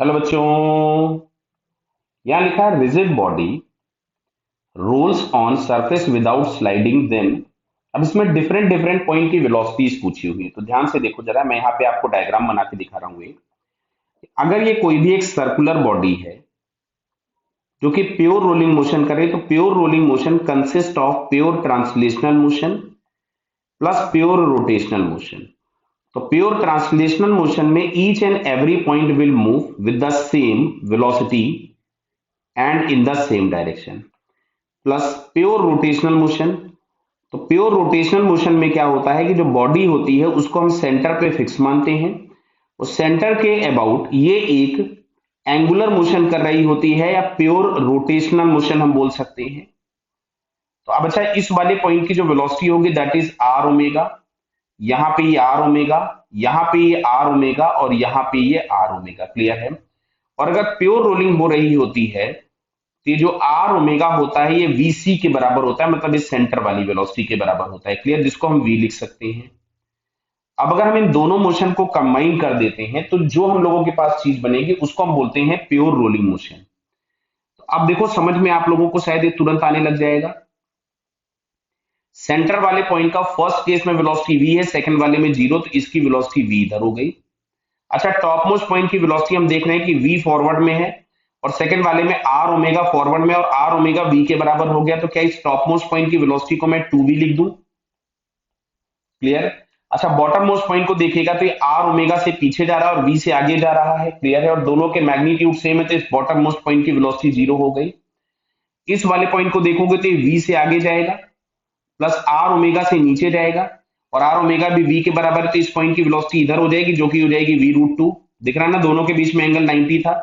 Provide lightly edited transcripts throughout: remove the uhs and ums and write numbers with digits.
Hello बच्चों। यहाँ लिखा है rigid body rolls on surface without sliding them. अब इसमें डिफरेंट डिफरेंट पॉइंट की वेलोसिटीज पूछी हुई है, तो ध्यान से देखो जरा। मैं यहाँ पे आपको डायग्राम बना के दिखा रहा हूँ एक। अगर ये कोई भी एक सर्कुलर बॉडी है जो कि प्योर रोलिंग मोशन करे, तो pure rolling motion consist of pure translational motion plus pure rotational motion. तो प्योर ट्रांसलेशनल मोशन में each and every point will move with the same velocity and in the same direction, plus pure rotational motion. तो pure rotational motion में क्या होता है कि जो body होती है उसको हम सेंटर पे फिक्स मानते हैं, और सेंटर के अबाउट ये एक एंगुलर मोशन कर रही होती है, या प्योर रोटेशनल मोशन हम बोल सकते हैं। तो अब अच्छा, इस वाले पॉइंट की जो वेलोसिटी होगी दैट इज आर ओमेगा। यहाँ पे ये आर ओमेगा, यहाँ पे ये आर ओमेगा, और यहाँ पे ये आर ओमेगा। क्लियर है? और अगर प्योर रोलिंग हो रही होती है तो ये जो आर ओमेगा होता है ये वीसी के बराबर होता है, मतलब इस सेंटर वाली वेलोसिटी के बराबर होता है। क्लियर? जिसको हम वी लिख सकते हैं। अब अगर हम इन दोनों मोशन को कंबाइन कर देते हैं तो जो हम लोगों के पास चीज बनेगी उसको हम बोलते हैं प्योर रोलिंग मोशन। तो अब देखो, समझ में आप लोगों को शायद ये तुरंत आने लग जाएगा। सेंटर वाले पॉइंट का फर्स्ट केस में वेलोसिटी वी है, सेकंड वाले में जीरो, तो इसकी वेलोसिटी वी इधर हो गई। अच्छा, टॉप मोस्ट पॉइंट की वेलोसिटी हम देख रहे हैं कि वी फॉरवर्ड में है, और सेकंड वाले में आर ओमेगा फॉरवर्ड में, और आर ओमेगा वी के बराबर हो गया। तो क्या इस टॉप मोस्ट पॉइंट की वेलोसिटी को मैं टू वी लिख दूं? क्लियर? अच्छा, बॉटम मोस्ट पॉइंट को देखिएगा तो ये आर ओमेगा से पीछे जा रहा है और वी से आगे जा रहा है। क्लियर है? और दोनों के मैग्नीट्यूड सेम है, तो इस बॉटम मोस्ट पॉइंट की वेलोसिटी जीरो हो गई। इस वाले पॉइंट को देखोगे तो ये वी से आगे जाएगा, प्लस आर ओमेगा से नीचे जाएगा, और आर ओमेगा भी वी के बराबर है, तो इस पॉइंट की वेलोसिटी इधर हो जाएगी, जो कि हो जाएगी वी रूट टू। दिख रहा है ना, दोनों के बीच में एंगल 90 था।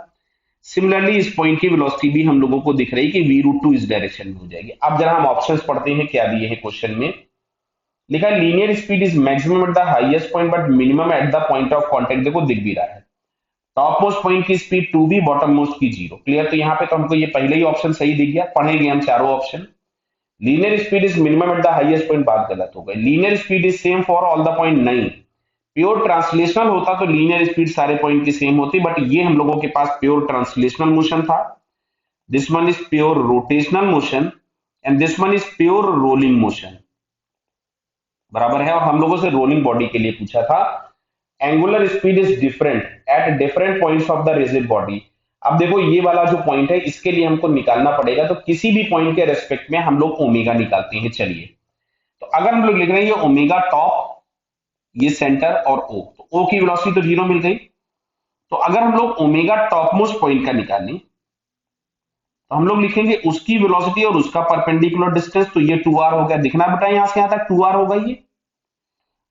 सिमिलरली इस पॉइंट की वेलोसिटी भी हम लोगों को दिख रही है कि वी रूट टू इस डायरेक्शन में हो जाएगी। अब जरा हम ऑप्शंस पढ़ते हैं क्या दिए हैं क्वेश्चन में। लिखा है linear speed is maximum at the highest point but minimum at the point of contact. देखो दिख भी रहा है, टॉप मोस्ट पॉइंट की speed two v, bottom most की जीरो। क्लियर? तो यहाँ पे तो हमको ये पहले ही ऑप्शन सही दिख गया, पढ़ेंगे हम चारों option. Linear speed is minimum at the highest point, बात गलत हो गई। Linear speed is same for all the point, नहीं। प्योर ट्रांसलेशनल होता तो लीनियर स्पीड सारे पॉइंट की सेम होती, बट ये हम लोगों के पास प्योर ट्रांसलेशनल मोशन था। This one is pure rotational motion and this one is pure rolling motion. बराबर है? और हम लोगों से रोलिंग बॉडी के लिए पूछा था। Angular speed is different at different points of the rigid body. अब देखो, ये वाला जो पॉइंट है इसके लिए हमको निकालना पड़ेगा, तो किसी भी पॉइंट के रेस्पेक्ट में हम लोग ओमेगा निकालते हैं। चलिए, तो अगर हम लोग लिख रहे हैं ये ओमेगा टॉप, ये सेंटर और ओ, तो ओ की वेलोसिटी तो जीरो मिल गई। तो अगर हम लोग ओमेगा टॉप मोस्ट पॉइंट का निकालें तो हम लोग लिखेंगे उसकी वेलोसिटी और उसका परपेंडिकुलर डिस्टेंस, तो ये टू आर हो गया। दिखना बेटा, यहां से यहां तक टू आर होगा ये।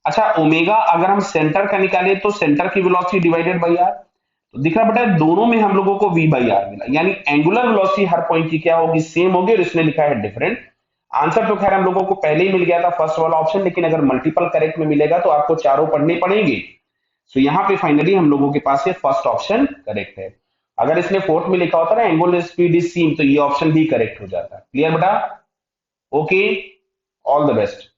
अच्छा, ओमेगा अगर हम सेंटर का निकाले तो सेंटर की वेलोसिटी डिवाइडेड बाई आर, तो दिख रहा बेटा दोनों में हम लोगों को v बाई आर मिला, यानी एंगुलर वेलोसिटी हर पॉइंट की क्या होगी? सेम होगी। और इसने लिखा है डिफरेंट। आंसर तो खैर हम लोगों को पहले ही मिल गया था फर्स्ट वाला ऑप्शन, लेकिन अगर मल्टीपल करेक्ट में मिलेगा तो आपको चारों पढ़ने पड़ेंगे। सो यहाँ पे फाइनली हम लोगों के पास ये फर्स्ट ऑप्शन करेक्ट है। अगर इसने फोर्थ में लिखा होता ना एंगुलर स्पीड इज सेम, तो ये ऑप्शन भी करेक्ट हो जाता। क्लियर बेटा? Okay, all the best.